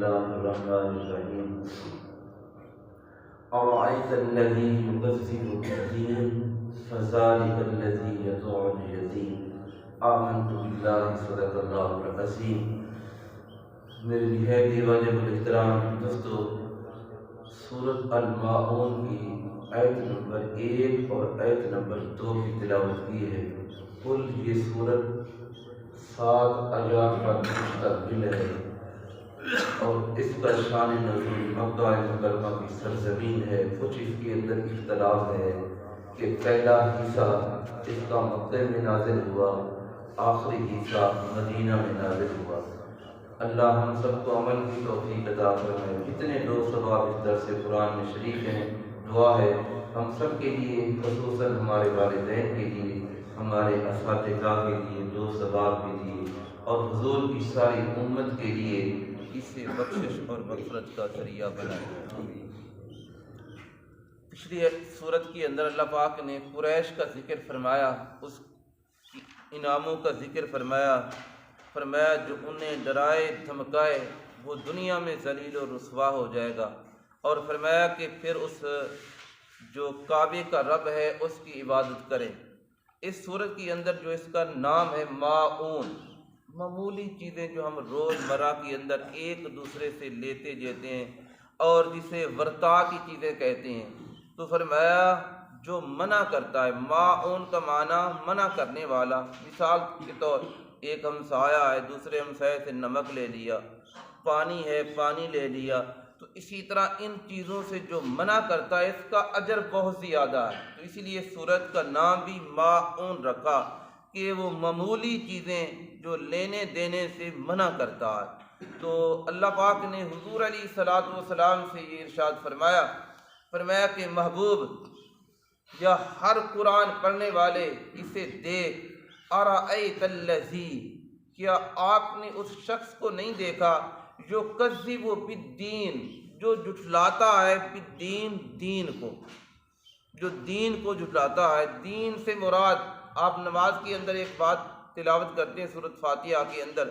الله الرحمن الرحيم أرأيت الذي يكذب بالدين فذلك الذي يدعو اليتيم آمنت بالله صدق الله العظيم. میرے نہایت واجب الاحترام دوستو، سورۃ الماعون کی آیت نمبر 1 اور آیت نمبر 2 کی تلاوت کی ہے. کل یہ سورت 7 آیات پر مشتمل ہے اور اس کا شان نزول مکہ مکرمہ کی سرزمین ہے. کچھ اس کے اندر اختلاف ہے کہ پہلا حصہ اس کا مکہ میں نازل ہوا، آخری حصہ مدینہ میں نازل ہوا. اللہ ہم سب کو عمل کی توفیق عطا فرمائے. جتنے لوگ ثواب اس درس قرآن میں شریک ہیں، دعا ہے ہم سب کے لیے، خصوصاً ہمارے والدین کے لیے، ہمارے اساتذہ کے لیے، دوست احباب کے لیے اور حضور کی ساری امت کے لیے اسے بخشش اور مغفرت کا ذریعہ بنائے. پچھلی سورت کے اندر اللہ پاک نے قریش کا ذکر فرمایا، اس انعاموں کا ذکر فرمایا جو انہیں ڈرائے دھمکائے وہ دنیا میں ذلیل و رسوا ہو جائے گا، اور فرمایا کہ پھر اس جو کعبے کا رب ہے اس کی عبادت کریں. اس سورت کے اندر جو اس کا نام ہے ماعون، معمولی چیزیں جو ہم روز مرہ کے اندر ایک دوسرے سے لیتے جاتے ہیں اور جسے ورتا کی چیزیں کہتے ہیں، تو فرمایا جو منع کرتا ہے. ماعون کا معنی منع کرنے والا. مثال کے طور ایک ہمسایہ ہے، دوسرے ہمسایہ سے نمک لے لیا، پانی ہے پانی لے لیا، تو اسی طرح ان چیزوں سے جو منع کرتا ہے اس کا اجر بہت زیادہ ہے. تو اسی لیے سورت کا نام بھی ماعون رکھا کہ وہ معمولی چیزیں جو لینے دینے سے منع کرتا ہے. تو اللہ پاک نے حضور علیہ الصلوۃ والسلام سے یہ ارشاد فرمایا کہ محبوب یا ہر قرآن پڑھنے والے اسے دیکھ، ارأیت الذی، کیا آپ نے اس شخص کو نہیں دیکھا جو کذب بالدین، جو جھٹلاتا ہے بالدین، دین کو، جو دین کو جھٹلاتا ہے. دین سے مراد آپ نماز کے اندر ایک بات تلاوت کرتے ہیں سورۃ فاتحہ کے اندر،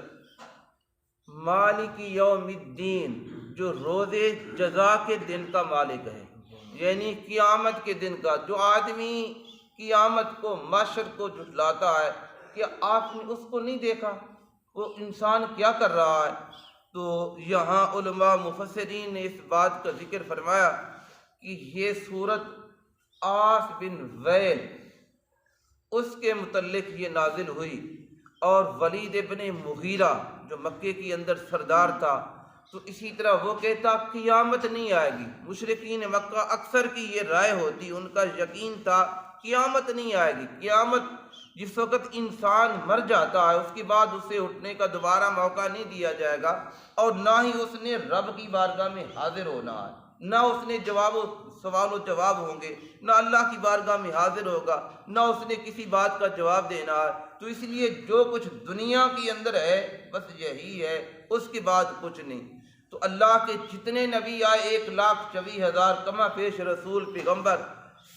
مالک یوم الدین، جو روز جزا کے دن کا مالک ہے، یعنی قیامت کے دن کا. جو آدمی قیامت کو، محشر کو جھٹلاتا ہے، کہ آپ نے اس کو نہیں دیکھا وہ انسان کیا کر رہا ہے. تو یہاں علماء مفسرین نے اس بات کا ذکر فرمایا کہ یہ صورت عاص بن ویل اس کے متعلق یہ نازل ہوئی، اور ولید ابن مغیرہ جو مکے کے اندر سردار تھا، تو اسی طرح وہ کہتا قیامت نہیں آئے گی. مشرکین مکہ اکثر کی یہ رائے ہوتی، ان کا یقین تھا قیامت نہیں آئے گی. قیامت جس وقت انسان مر جاتا ہے اس کے بعد اسے اٹھنے کا دوبارہ موقع نہیں دیا جائے گا، اور نہ ہی اس نے رب کی بارگاہ میں حاضر ہونا ہے، نہ اس نے سوال و جواب ہوں گے، نہ اللہ کی بارگاہ میں حاضر ہوگا، نہ اس نے کسی بات کا جواب دینا ہے. تو اس لیے جو کچھ دنیا کے اندر ہے بس یہی ہے، اس کے بعد کچھ نہیں. تو اللہ کے جتنے نبی آئے 1,24,000 کما پیش رسول پیغمبر،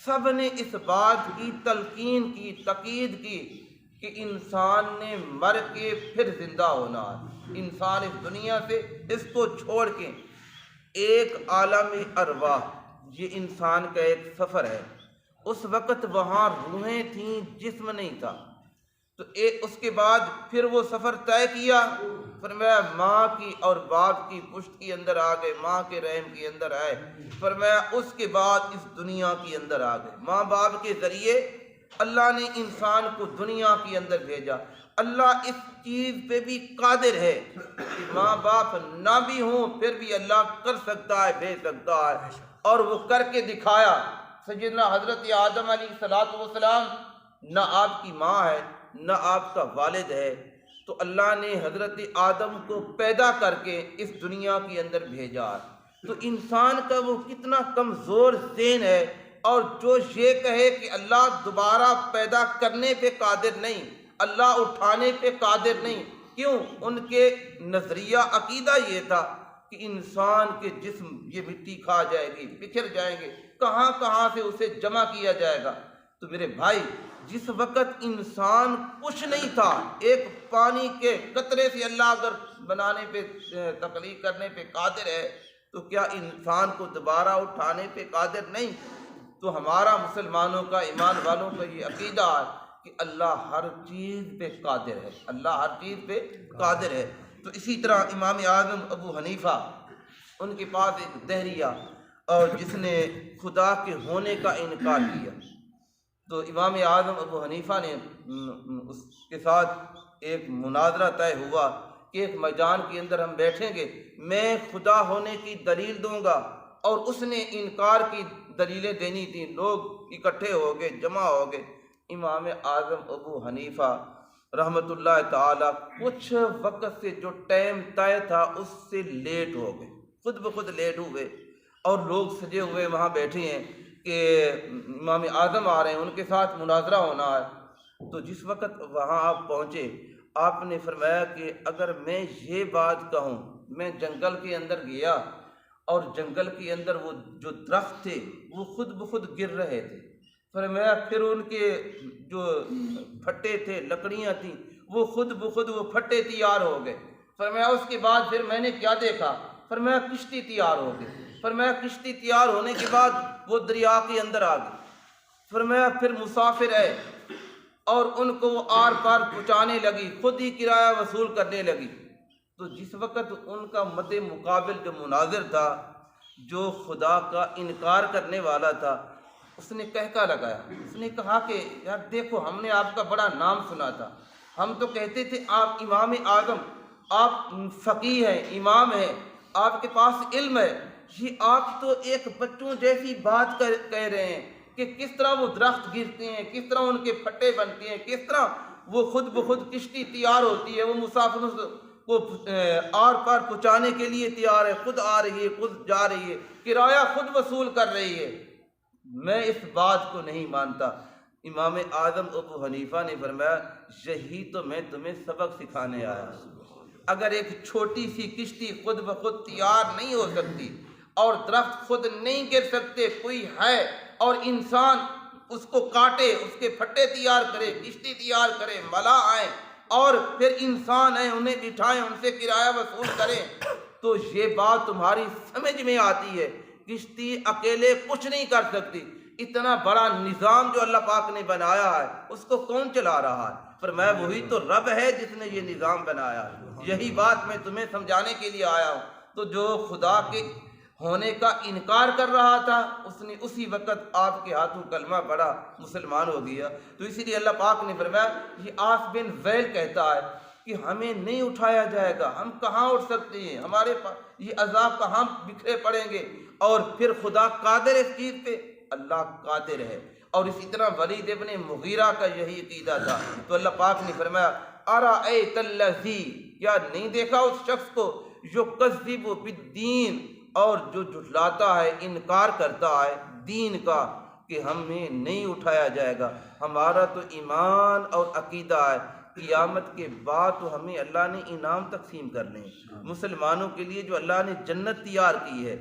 سب نے اس بات کی تلقین کی، تاکید کی کہ انسان نے مر کے پھر زندہ ہونا ہے. انسان اس دنیا سے اس کو چھوڑ کے ایک عالم ارواح، یہ انسان کا ایک سفر ہے. اس وقت وہاں روحیں تھیں، جسم نہیں تھا. تو اس کے بعد پھر وہ سفر طے کیا، فرمایا ماں کی اور باپ کی پشت کے اندر آ گئے، ماں کے رحم کے اندر آئے. فرمایا اس کے بعد اس دنیا کے اندر آ گئے. ماں باپ کے ذریعے اللہ نے انسان کو دنیا کے اندر بھیجا. اللہ اس چیز پہ بھی قادر ہے کہ ماں باپ نہ بھی ہوں پھر بھی اللہ کر سکتا ہے، بھیج سکتا ہے، اور وہ کر کے دکھایا. سیدنا حضرت آدم علیہ السلام نہ آپ کی ماں ہے نہ آپ کا والد ہے، تو اللہ نے حضرت آدم کو پیدا کر کے اس دنیا کے اندر بھیجا. تو انسان کا وہ کتنا کمزور ذہن ہے، اور جو یہ کہے کہ اللہ دوبارہ پیدا کرنے پہ قادر نہیں، اللہ اٹھانے پہ قادر نہیں. کیوں؟ ان کے نظریہ عقیدہ یہ تھا کہ انسان کے جسم یہ مٹی کھا جائے گی، بکھر جائیں گے، کہاں کہاں سے اسے جمع کیا جائے گا. تو میرے بھائی، جس وقت انسان کچھ نہیں تھا، ایک پانی کے قطرے سے اللہ اگر بنانے پہ، تخلیق کرنے پہ قادر ہے، تو کیا انسان کو دوبارہ اٹھانے پہ قادر نہیں؟ تو ہمارا مسلمانوں کا، ایمان والوں کا یہ عقیدہ ہے کہ اللہ ہر چیز پہ قادر ہے، اللہ ہر چیز پہ قادر ہے۔ تو اسی طرح امام اعظم ابو حنیفہ، ان کے پاس ایک دہریہ اور جس نے خدا کے ہونے کا انکار کیا، تو امام اعظم ابو حنیفہ نے اس کے ساتھ ایک مناظرہ طے ہوا کہ ایک میدان کے اندر ہم بیٹھیں گے، میں خدا ہونے کی دلیل دوں گا اور اس نے انکار کی دلیلیں دینی تھیں، لوگ اکٹھے ہو گئے، جمع ہو گئے۔ امام اعظم ابو حنیفہ رحمۃ اللہ تعالی کچھ وقت سے جو ٹائم طے تھا اس سے لیٹ ہو گئے، خود بخود لیٹ ہوئے، اور لوگ سجے ہوئے وہاں بیٹھے ہیں کہ امام اعظم آ رہے ہیں، ان کے ساتھ مناظرہ ہونا ہے۔ تو جس وقت وہاں آپ پہنچے، آپ نے فرمایا کہ اگر میں یہ بات کہوں، میں جنگل کے اندر گیا اور جنگل کے اندر وہ جو درخت تھے وہ خود بخود گر رہے تھے، فرمایا پھر ان کے جو پھٹے تھے، لکڑیاں تھیں، وہ خود بخود وہ پھٹے تیار ہو گئے۔ فرمایا اس کے بعد پھر میں نے کیا دیکھا؟ فرمایا کشتی تیار ہو گئی۔ فرمایا کشتی تیار ہونے کے بعد وہ دریا کے اندر آ گئی۔ فرمایا پھر مسافر آئے اور ان کو وہ آر پار پہنچانے لگی، خود ہی کرایہ وصول کرنے لگی۔ تو جس وقت ان کا مد مقابل جو مناظر تھا، جو خدا کا انکار کرنے والا تھا، اس نے کہکا لگایا، اس نے کہا کہ یار دیکھو، ہم نے آپ کا بڑا نام سنا تھا، ہم تو کہتے تھے آپ امام اعظم، آپ فقیہ ہیں، امام ہیں، آپ کے پاس علم ہے، یہ آپ تو ایک بچوں جیسی بات کہہ رہے ہیں کہ کس طرح وہ درخت گرتے ہیں، کس طرح ان کے پھٹے بنتے ہیں، کس طرح وہ خود بخود کشتی تیار ہوتی ہے، وہ مسافروں کو آر پار پہنچانے کے لیے تیار ہے، خود آ رہی ہے، خود جا رہی ہے، کرایہ خود وصول کر رہی ہے، میں اس بات کو نہیں مانتا۔ امام اعظم ابو حنیفہ نے فرمایا یہی تو میں تمہیں سبق سکھانے آیا ہوں۔ اگر ایک چھوٹی سی کشتی خود بخود تیار نہیں ہو سکتی اور درخت خود نہیں گر سکتے، کوئی ہے اور انسان اس کو کاٹے، اس کے پھٹے تیار کرے، کشتی تیار کرے، ملا آئیں اور پھر انسان ہیں انہیں بٹھائیں، ان سے کرایہ وصول کریں، تو یہ بات تمہاری سمجھ میں آتی ہے؟ کشتی اکیلے کچھ نہیں کر سکتی، اتنا بڑا نظام جو اللہ پاک نے بنایا ہے اس کو کون چلا رہا ہے؟ فرمایا وہی تو رب ہے جس نے یہ نظام بنایا ہے، یہی بات میں تمہیں سمجھانے کے لیے آیا ہوں۔ تو جو خدا کے ہونے کا انکار کر رہا تھا، اس نے اسی وقت آپ کے ہاتھوں کلمہ پڑھا، مسلمان ہو گیا۔ تو اسی لیے اللہ پاک نے فرمایا، یہ عاص بن ویل کہتا ہے کہ ہمیں نہیں اٹھایا جائے گا، ہم کہاں اٹھ سکتے ہیں، ہمارے پاس یہ عذاب کہاں بکھرے پڑیں گے، اور پھر خدا قادر اس چیز پہ، اللہ قادر ہے۔ اور اسی طرح ولید ابن مغیرہ کا یہی عقیدہ تھا، تو اللہ پاک نے فرمایا ارأیت الذی، کیا نہیں دیکھا اس شخص کو یکذب بالدین، اور جو جھٹلاتا ہے، انکار کرتا ہے دین کا، کہ ہمیں نہیں اٹھایا جائے گا۔ ہمارا تو ایمان اور عقیدہ ہے قیامت کے بعد تو ہمیں اللہ نے انعام تقسیم کرنے ہیں، مسلمانوں کے لیے جو اللہ نے جنت تیار کی ہے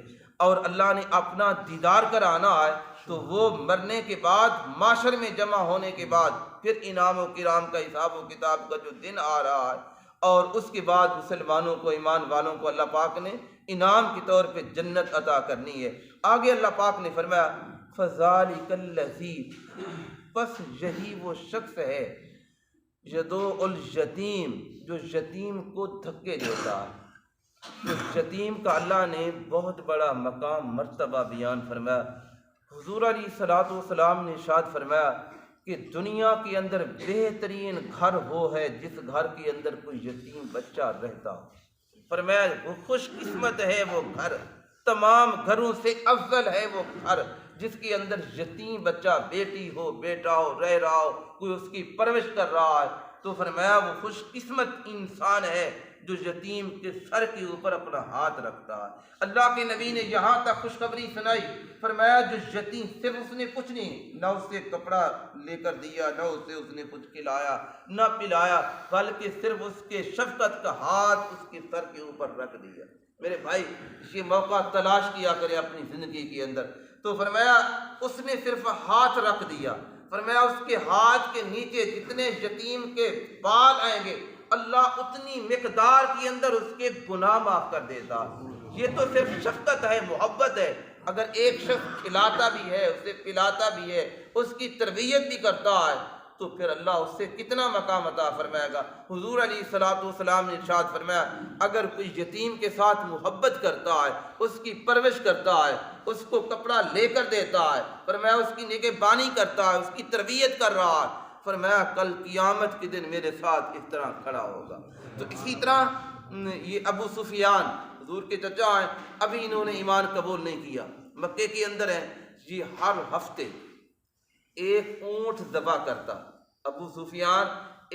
اور اللہ نے اپنا دیدار کرانا ہے، تو وہ مرنے کے بعد، معاشر میں جمع ہونے کے بعد، پھر انعام و کرام کا، حساب و کتاب کا جو دن آ رہا ہے، اور اس کے بعد مسلمانوں کو، ایمان والوں کو اللہ پاک نے انعام کے طور پہ جنت عطا کرنی ہے۔ آگے اللہ پاک نے فرمایا فَذَلِكَ الَّذِي، بس یہی وہ شخص ہے یدعو الیتیم، جو یتیم کو دھکے دیتا ہے۔ تو یتیم کا اللہ نے بہت بڑا مقام، مرتبہ بیان فرمایا۔ حضور علیہ الصلوۃ والسلام نے ارشاد فرمایا کہ دنیا کے اندر بہترین گھر وہ ہے جس گھر کے اندر کوئی یتیم بچہ رہتا ہو۔ فرمایا وہ خوش قسمت ہے وہ گھر، تمام گھروں سے افضل ہے وہ گھر جس کے اندر یتیم بچہ، بیٹی ہو، بیٹا ہو، رہ رہا ہو، کوئی اس کی پرورش کر رہا ہے۔ تو فرمایا وہ خوش قسمت انسان ہے جو یتیم کے سر کے اوپر اپنا ہاتھ رکھتا ہے۔ اللہ کے نبی نے یہاں تک خوشخبری سنائی، فرمایا جو یتیم، صرف اس نے کچھ نہیں، نہ اسے کپڑا لے کر دیا، نہ اسے اس نے کچھ کھلایا نہ پلایا، بلکہ صرف اس کے شفقت کا ہاتھ اس کے سر کے اوپر رکھ دیا۔ میرے بھائی یہ موقع تلاش کیا کریں اپنی زندگی کے اندر۔ تو فرمایا اس نے صرف ہاتھ رکھ دیا، فرمایا اس کے ہاتھ کے نیچے جتنے یتیم کے بال آئیں گے اللہ اتنی مقدار کے اندر اس کے گناہ معاف کر دیتا۔ یہ تو صرف شفقت ہے، محبت ہے۔ اگر ایک شخص کھلاتا بھی ہے، اسے پلاتا بھی ہے، اس کی تربیت بھی کرتا ہے، تو پھر اللہ اس سے کتنا مقام عطا فرمائے گا۔ حضور علیہ الصلوۃ والسلام نے ارشاد فرمایا، اگر کوئی یتیم کے ساتھ محبت کرتا ہے، اس کی پرورش کرتا ہے، اس کو کپڑا لے کر دیتا ہے، فرمایا اس کی نگہبانی کرتا ہے، اس کی تربیت کر رہا ہے، فرمایا کل قیامت کے دن میرے ساتھ اس طرح کھڑا ہوگا۔ تو اسی طرح یہ ابو سفیان حضور کے چچا ہیں، ابھی انہوں نے ایمان قبول نہیں کیا، مکے کے اندر ہیں، یہ ہر ہفتے ایک اونٹ ذبح کرتا۔ ابو سفیان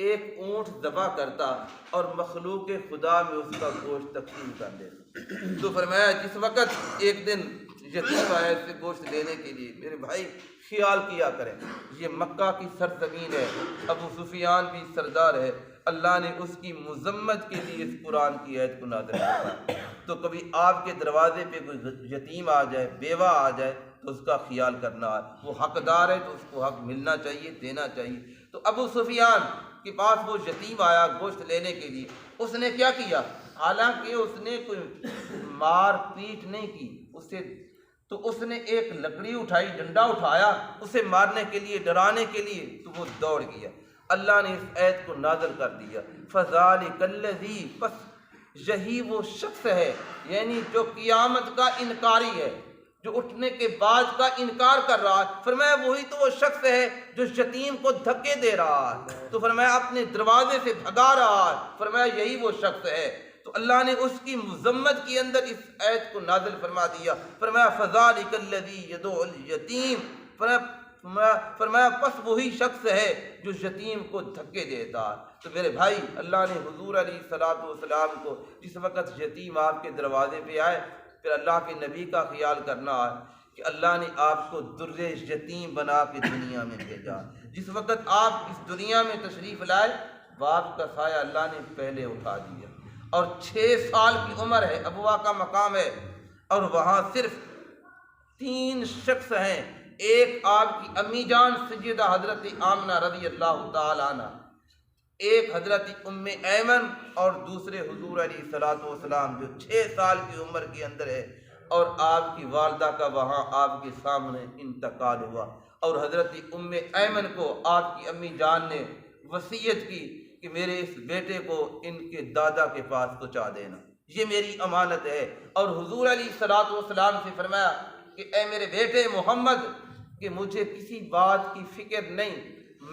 ایک اونٹ ذبح کرتا اور مخلوق خدا میں اس کا گوشت تقسیم کر دیتا۔ تو فرمایا جس وقت ایک دن یتیم آیا اس سے گوشت لینے کے لیے، میرے بھائی خیال کیا کریں، یہ مکہ کی سرزمین ہے، ابو سفیان بھی سردار ہے، اللہ نے اس کی مذمت کے لیے اس قرآن کی آیت کو نازل کیا۔ تو کبھی آپ کے دروازے پہ کوئی یتیم آ جائے، بیوہ آ جائے، تو اس کا خیال کرنا ہے، وہ حقدار ہے تو اس کو حق ملنا چاہیے، دینا چاہیے۔ تو ابو سفیان کے پاس وہ یتیم آیا گوشت لینے کے لیے، اس نے کیا کیا؟ حالانکہ اس نے کوئی مار پیٹ نہیں کی اسے، تو اس نے ایک لکڑی اٹھائی، ڈنڈا اٹھایا اسے مارنے کے لیے، ڈرانے کے لیے، تو وہ دوڑ گیا۔ اللہ نے اس آیت کو نازل کر دیا، فَذَلِكَ الَّذِي، بس یہی وہ شخص ہے، یعنی جو قیامت کا انکاری ہے، جو اٹھنے کے بعد کا انکار کر رہا ہے۔ فرمایا وہی تو وہ شخص ہے جو یتیم کو دھکے دے رہا ہے، تو فرمایا اپنے دروازے سے بھگا رہا ہے، فرمایا یہی وہ شخص ہے۔ تو اللہ نے اس کی مذمت کے اندر اس آیت کو نازل فرما دیا، فرمایا فَذَلِكَ الَّذِي يَدُعُ الْيَتِيمَ، فرمایا پس وہی شخص ہے جو یتیم کو دھکے دیتا ہے۔ تو میرے بھائی اللہ نے حضور علیہ الصلوۃ والسلام کو جس وقت یتیم آپ کے دروازے پہ آئے، پھر اللہ کے نبی کا خیال کرنا ہے کہ اللہ نے آپ کو در یتیم بنا کے دنیا میں بھیجا۔ جس وقت آپ اس دنیا میں تشریف لائے، باپ کا سایہ اللہ نے پہلے اٹھا دیا، اور 6 سال کی عمر ہے، ابوا کا مقام ہے، اور وہاں صرف 3 شخص ہیں، ایک آپ کی امی جان سیدہ حضرت آمنہ رضی اللہ تعالی عنہ، ایک حضرت ام ایمن، اور دوسرے حضور علیہ الصلوۃ والسلام جو 6 سال کی عمر کے اندر ہے، اور آپ کی والدہ کا وہاں آپ کے سامنے انتقال ہوا، اور حضرت ام ایمن کو آپ کی امی جان نے وصیت کی کہ میرے اس بیٹے کو ان کے دادا کے پاس پہنچا دینا، یہ میری امانت ہے۔ اور حضور علیہ الصلوۃ والسلام سے فرمایا کہ اے میرے بیٹے محمد، کہ مجھے کسی بات کی فکر نہیں،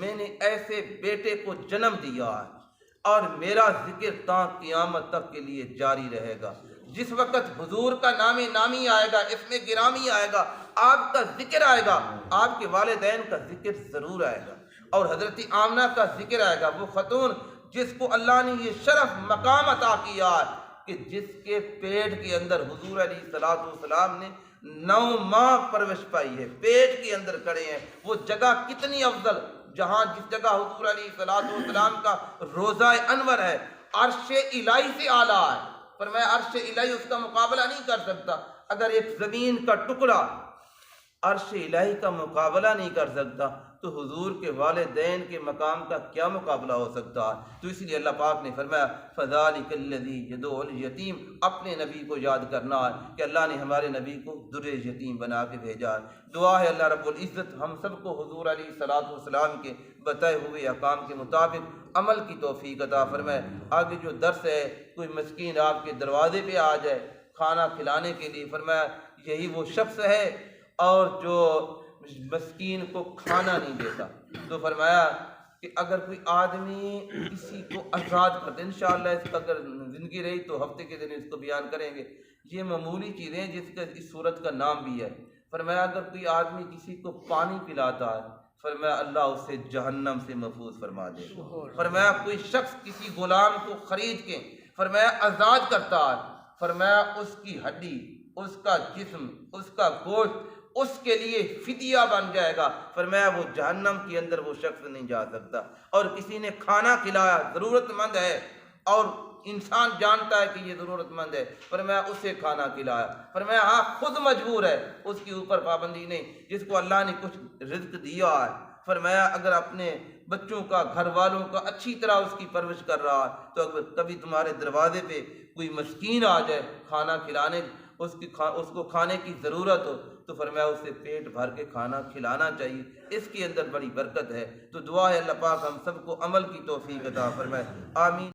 میں نے ایسے بیٹے کو جنم دیا ہے، اور میرا ذکر تا قیامت تک کے لیے جاری رہے گا۔ جس وقت حضور کا نام نامی آئے گا، اسم گرامی آئے گا، آپ کا ذکر آئے گا، آپ کے والدین کا ذکر ضرور آئے گا، اور حضرت آمنہ کا ذکر آئے گا، وہ خاتون جس کو اللہ نے یہ شرف مقام عطا کیا ہے کہ جس کے پیٹ کے اندر حضور علیہ الصلوۃ والسلام نے 9 ماہ پرورش پائی ہے، پیٹ کے اندر کھڑے ہیں، وہ جگہ کتنی افضل، جہاں جس جگہ حضور علیہ الصلوۃ والسلام کا روضہ انور ہے، عرش الہی سے اعلیٰ ہے، فرمایا عرش الہی اس کا مقابلہ نہیں کر سکتا۔ اگر ایک زمین کا ٹکڑا عرش الہی کا مقابلہ نہیں کر سکتا، تو حضور کے والدین کے مقام کا کیا مقابلہ ہو سکتا ہے؟ تو اس لیے اللہ پاک نے فرمایا فَذَلِكَ الَّذِي يَدُعُ الْيَتِيمَ، اپنے نبی کو یاد کرنا ہے کہ اللہ نے ہمارے نبی کو در یتیم بنا کے بھیجا ہے۔ دعا ہے اللہ رب العزت ہم سب کو حضور علیہ الصلوۃ والسلام کے بتائے ہوئے احکام کے مطابق عمل کی توفیق عطا فرمائے۔ آگے جو درس ہے، کوئی مسکین آپ کے دروازے پہ آ جائے کھانا کھلانے کے لیے، فرمایا یہی وہ شخص ہے اور جو مسکین کو کھانا نہیں دیتا۔ تو فرمایا کہ اگر کوئی آدمی کسی کو آزاد کرتے، انشاءاللہ اس کا اگر زندگی رہی تو ہفتے کے دن اس کو بیان کریں گے، یہ معمولی چیزیں ہیں جس کا اس صورت کا نام بھی ہے۔ فرمایا اگر کوئی آدمی کسی کو پانی پلاتا ہے، فرمایا اللہ اسے جہنم سے محفوظ فرما دے۔ فرمایا کوئی شخص کسی غلام کو خرید کے فرمایا آزاد کرتا ہے، فرمایا اس کی ہڈی، اس کا جسم، اس کا گوشت اس کے لیے فدیہ بن جائے گا، فرمایا وہ جہنم کے اندر وہ شخص نہیں جا سکتا۔ اور کسی نے کھانا کھلایا، ضرورت مند ہے اور انسان جانتا ہے کہ یہ ضرورت مند ہے، فرمایا اسے کھانا کھلایا، فرمایا ہاں خود مجبور ہے، اس کے اوپر پابندی نہیں، جس کو اللہ نے کچھ رزق دیا ہے، فرمایا اگر اپنے بچوں کا، گھر والوں کا اچھی طرح اس کی پرورش کر رہا ہے تو اگر کبھی تمہارے دروازے پہ کوئی مسکین آ جائے کھانا کھلانے، اس کو کھانے کی ضرورت ہو تو فرمایا اسے پیٹ بھر کے کھانا کھلانا چاہیے، اس کے اندر بڑی برکت ہے۔ تو دعا ہے اللہ پاک ہم سب کو عمل کی توفیق عطا فرمائے، آمین۔